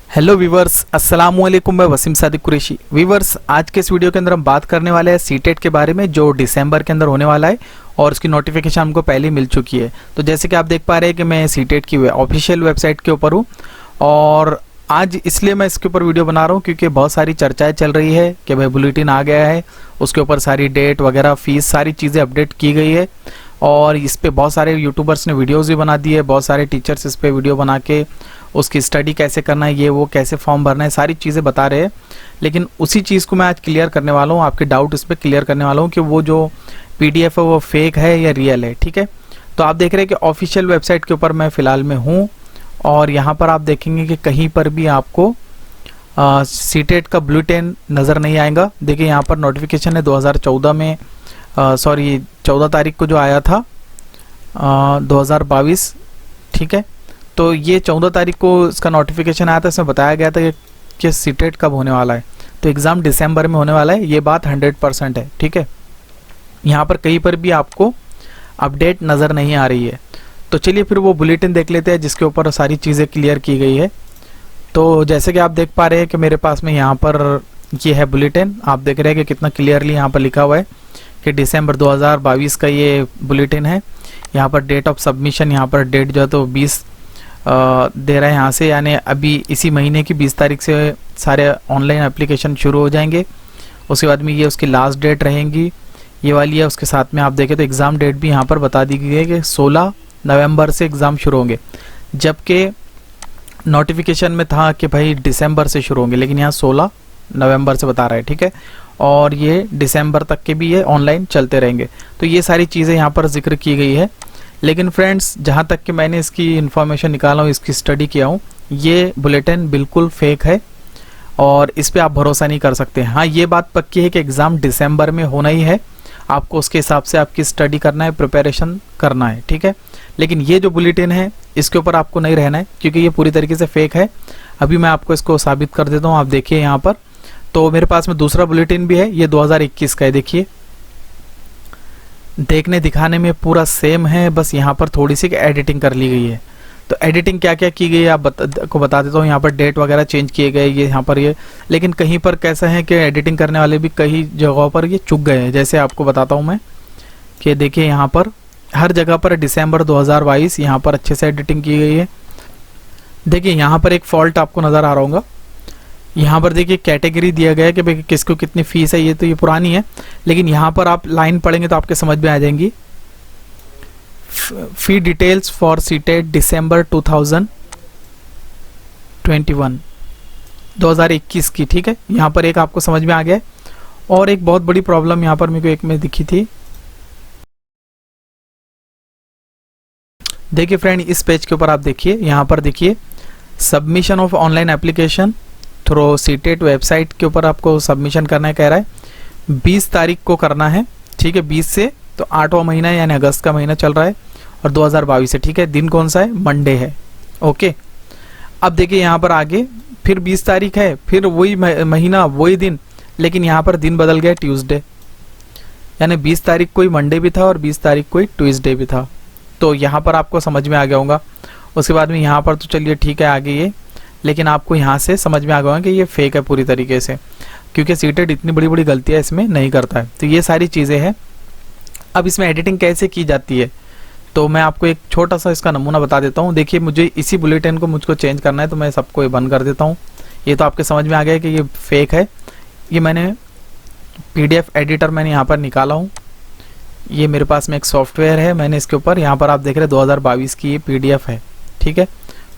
Hello viewers, अस्सलाम वालेकुम। मैं वसीम सादिक कुरैशी। वीवर्स, आज के इस वीडियो के अंदर हम बात करने वाले हैं सीटेट के बारे में, जो दिसंबर के अंदर होने वाला है और उसकी नोटिफिकेशन हमको पहले ही मिल चुकी है। तो जैसे कि आप देख पा रहे हैं कि मैं सीटेट की ऑफिशियल वेबसाइट के ऊपर हूँ और आज इसलिए मैं इसके ऊपर वीडियो बना रहा हूँ क्योंकि बहुत सारी चर्चाएं चल रही है कि भाई बुलेटिन आ गया है, उसके ऊपर सारी डेट वगैरह फीस सारी चीज़ें अपडेट की गई है और इस पे बहुत सारे यूट्यूबर्स ने वीडियोस भी बना दी है, बहुत सारे टीचर्स इस पे वीडियो बना के उसकी स्टडी कैसे करना है, ये वो कैसे फॉर्म भरना है, सारी चीज़ें बता रहे हैं। लेकिन उसी चीज़ को मैं आज क्लियर करने वाला हूँ, आपके डाउट उस पर क्लियर करने वाला हूँ कि वो जो PDF है वो फेक है या रियल है। ठीक है, तो आप देख रहे हैं कि ऑफिशियल वेबसाइट के ऊपर मैं फ़िलहाल में हूँ और यहाँ पर आप देखेंगे कि कहीं पर भी आपको सीटेट का बुलेटिन नज़र नहीं आएगा। देखिए यहाँ पर नोटिफिकेशन है 2014 में, सॉरी 14 तारीख को जो आया था 2022। ठीक है, तो ये 14 तारीख को इसका नोटिफिकेशन आया था, इसमें बताया गया था कि सीटेट कब होने वाला है। तो एग्ज़ाम दिसंबर में होने वाला है, ये बात 100% है। ठीक है, यहाँ पर कहीं पर भी आपको अपडेट नज़र नहीं आ रही है। तो चलिए फिर वो बुलेटिन देख लेते हैं जिसके ऊपर सारी चीज़ें क्लियर की गई है। तो जैसे कि आप देख पा रहे हैं कि मेरे पास में यहाँ पर ये है बुलेटिन, आप देख रहे हैं कि कितना क्लियरली यहाँ पर लिखा हुआ है कि दिसंबर 2022 का ये बुलेटिन है। यहाँ पर डेट ऑफ सबमिशन, यहाँ पर डेट जो है तो 20 दे रहा है यहाँ से, यानी अभी इसी महीने की 20 तारीख से सारे ऑनलाइन एप्लीकेशन शुरू हो जाएंगे। उसके बाद में ये उसकी लास्ट डेट रहेंगी, ये वाली है। उसके साथ में आप देखें तो एग्ज़ाम डेट भी यहाँ पर बता दी गई है कि 16 नवंबर से एग्ज़ाम शुरू होंगे, जबकि नोटिफिकेशन में था कि भाई दिसंबर से शुरू होंगे, लेकिन यहाँ 16 नवंबर से बता रहा है। ठीक है, और ये दिसंबर तक के भी ये ऑनलाइन चलते रहेंगे। तो ये सारी चीज़ें यहाँ पर जिक्र की गई है। लेकिन फ्रेंड्स, जहाँ तक कि मैंने इसकी इन्फॉर्मेशन निकाला हूँ, इसकी स्टडी किया हूँ, ये बुलेटिन बिल्कुल फेक है और इस पर आप भरोसा नहीं कर सकते। हाँ, ये बात पक्की है कि एग्ज़ाम दिसंबर में होना ही है, आपको उसके हिसाब से आपकी स्टडी करना है, प्रिपरेशन करना है। ठीक है, लेकिन ये जो बुलेटिन है इसके ऊपर आपको नहीं रहना है क्योंकि ये पूरी तरीके से फेक है। अभी मैं आपको इसको साबित कर देता हूँ। आप देखिए यहाँ पर, तो मेरे पास में दूसरा बुलेटिन भी है, ये 2021 का है। देखिए, देखने दिखाने में पूरा सेम है, बस यहाँ पर थोड़ी सी एडिटिंग कर ली गई है। तो एडिटिंग क्या क्या की गई है आप को बता देता हूँ। यहाँ पर डेट वगैरह चेंज किए गए, ये यहाँ पर ये, लेकिन कहीं पर कैसा है कि एडिटिंग करने वाले भी कई जगहों पर ये चूक गए हैं। जैसे आपको बताता हूँ मैं कि देखिए यहाँ पर हर जगह पर दिसंबर 2022 यहाँ पर अच्छे से एडिटिंग की गई है। देखिए यहाँ पर एक फॉल्ट आपको नज़र आ रहा होगा, यहाँ पर देखिए कैटेगरी दिया गया है कि भाई किसको कितनी फीस है। ये तो ये पुरानी है, लेकिन यहाँ पर आप लाइन पढ़ेंगे तो आपके समझ में आ जाएंगी। फी डिटेल्स फॉर सीटेट दिसंबर 2021 की। ठीक है, यहाँ पर एक आपको समझ में आ गया है। और एक बहुत बड़ी प्रॉब्लम यहाँ पर मेरे को एक में दिखी थी। देखिए फ्रेंड, इस पेज के ऊपर आप देखिए, यहाँ पर देखिए submission of online application through CTET website के ऊपर आपको सबमिशन करना है, कह रहा है 20 तारीख को करना है। ठीक है, 20 से तो 8वां महीना है, यानी अगस्त का महीना चल रहा है और 2022 है। ठीक है, दिन कौन सा है? मंडे है। ओके, अब देखिए यहाँ पर आगे फिर 20 तारीख है, फिर वही महीना वही दिन, लेकिन यहाँ पर दिन बदल गया, ट्यूसडे, यानी 20 तारीख को ही मंडे भी था और 20 तारीख को ही ट्यूसडे भी था। तो यहाँ पर आपको समझ में आ गया होगा। उसके बाद में यहाँ पर तो चलिए ठीक है आगे ये, लेकिन आपको यहाँ से समझ में आ गया कि ये फेक है पूरी तरीके से, क्योंकि सीटेट इतनी बड़ी बड़ी गलतियाँ इसमें नहीं करता है। तो ये सारी चीज़ें हैं। अब इसमें एडिटिंग कैसे की जाती है, तो मैं आपको एक छोटा सा इसका नमूना बता देता हूँ। देखिए, मुझे इसी बुलेटिन को मुझको चेंज करना है, तो मैं सबको ये बंद कर देता हूँ। ये तो आपके समझ में आ गया कि ये फेक है। ये मैंने PDF एडिटर मैंने यहाँ पर निकाला हूँ। ये मेरे पास में एक सॉफ्टवेयर है, मैंने इसके ऊपर यहाँ पर आप देख रहे हैं 2022 की ये PDF है। ठीक है,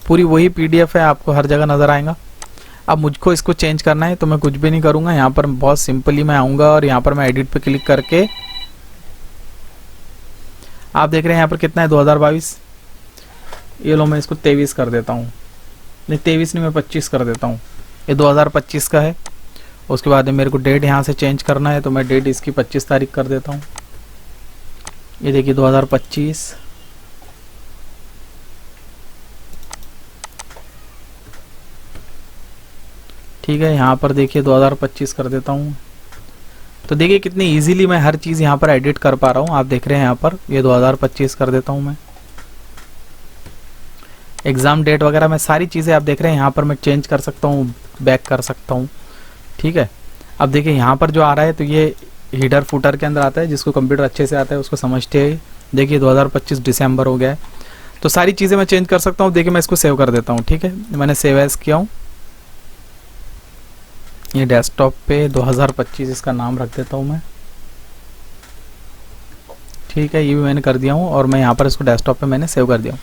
पूरी वही PDF है, आपको हर जगह नज़र आएगा। अब मुझको इसको चेंज करना है तो मैं कुछ भी नहीं करूँगा, यहाँ पर बहुत सिंपली मैं आऊँगा और यहाँ पर मैं एडिट पे क्लिक करके, आप देख रहे हैं यहाँ पर कितना है 2022। ये लो मैं इसको 23 कर देता हूँ, नहीं 23 नहीं, मैं 25 कर देता हूँ। ये 2025 का है। उसके बाद मेरे को डेट यहाँ से चेंज करना है, तो मैं डेट इसकी 25 तारीख कर देता हूँ। ये देखिए 2025। ठीक है, यहाँ पर देखिए 2025 कर देता हूँ। तो देखिए कितनी इजीली मैं हर चीज़ यहाँ पर एडिट कर पा रहा हूँ। आप देख रहे हैं यहाँ पर ये 2025 कर देता हूँ मैं। एग्ज़ाम डेट वगैरह मैं सारी चीज़ें आप देख रहे हैं यहाँ पर मैं चेंज कर सकता हूँ, बैक कर सकता हूँ, ठीक है। अब देखिए यहाँ पर जो आ रहा है तो ये हीडर फूटर के अंदर आता है, जिसको कंप्यूटर अच्छे से आता है उसको समझते हैं। देखिए 2025 दिसंबर हो गया है, तो सारी चीज़ें मैं चेंज कर सकता हूँ। देखिए मैं इसको सेव कर देता हूँ, ठीक है, मैंने सेव एज किया हूँ। ये डेस्कटॉप पे 2025 इसका नाम रख देता हूँ मैं, ठीक है, ये भी मैंने कर दिया हूँ और मैं यहाँ पर इसको डेस्कटॉप पे मैंने सेव कर दिया हूँ।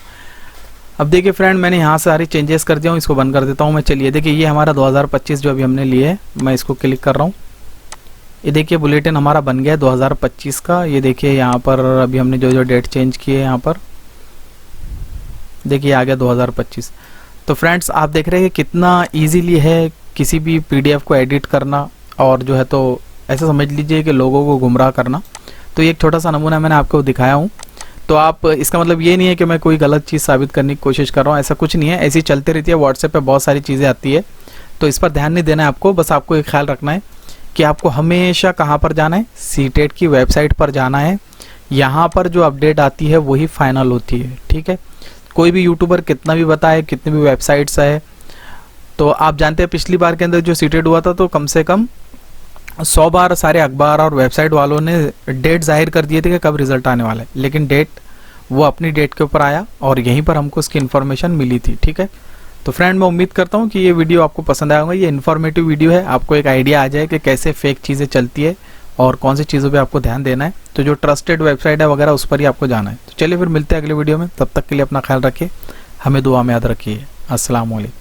अब देखिए फ्रेंड मैंने यहाँ सारी चेंजेस कर दिया हूँ, इसको बंद कर देता हूँ मैं। चलिए देखिए ये हमारा 2025 जो अभी हमने लिए है, मैं इसको क्लिक कर रहा हूँ। ये देखिए बुलेटिन हमारा बन गया है 2025 का। ये देखिए यहाँ पर अभी हमने जो जो डेट चेंज की है यहाँ पर देखिए आ गया 2025। तो फ्रेंड्स आप देख रहे हैं कि कितना ईजीली है किसी भी पीडीएफ को एडिट करना, और जो है तो ऐसा समझ लीजिए कि लोगों को गुमराह करना। तो ये एक छोटा सा नमूना मैंने आपको दिखाया हूँ। तो आप इसका मतलब ये नहीं है कि मैं कोई गलत चीज़ साबित करने की कोशिश कर रहा हूँ, ऐसा कुछ नहीं है। ऐसी चलती रहती है, व्हाट्सएप पे बहुत सारी चीज़ें आती है, तो इस पर ध्यान नहीं देना है आपको। बस आपको एक ख्याल रखना है कि आपको हमेशा कहाँ पर जाना है, सीटेट की वेबसाइट पर जाना है। यहाँ पर जो अपडेट आती है वही फाइनल होती है, ठीक है। कोई भी यूट्यूबर कितना भी बताए, कितनी भी वेबसाइट्स है, तो आप जानते हैं पिछली बार के अंदर जो सीटेट हुआ था तो कम से कम 100 बार सारे अखबार और वेबसाइट वालों ने डेट जाहिर कर दिए थे कि कब रिजल्ट आने वाला है, लेकिन डेट वो अपनी डेट के ऊपर आया और यहीं पर हमको उसकी इन्फॉर्मेशन मिली थी, ठीक है। तो फ्रेंड मैं उम्मीद करता हूँ कि ये वीडियो आपको पसंद आया होगा। ये इन्फॉर्मेटिव वीडियो है, आपको एक आइडिया आ जाए कि कैसे फेक चीज़ें चलती है और कौन सी चीज़ों पे आपको ध्यान देना है। तो जो ट्रस्टेड वेबसाइट है वगैरह उस पर ही आपको जाना है। तो चलिए फिर मिलते हैं अगले वीडियो में, तब तक के लिए अपना ख्याल रखिए, हमें दुआ में याद रखिए। अस्सलाम वालेकुम।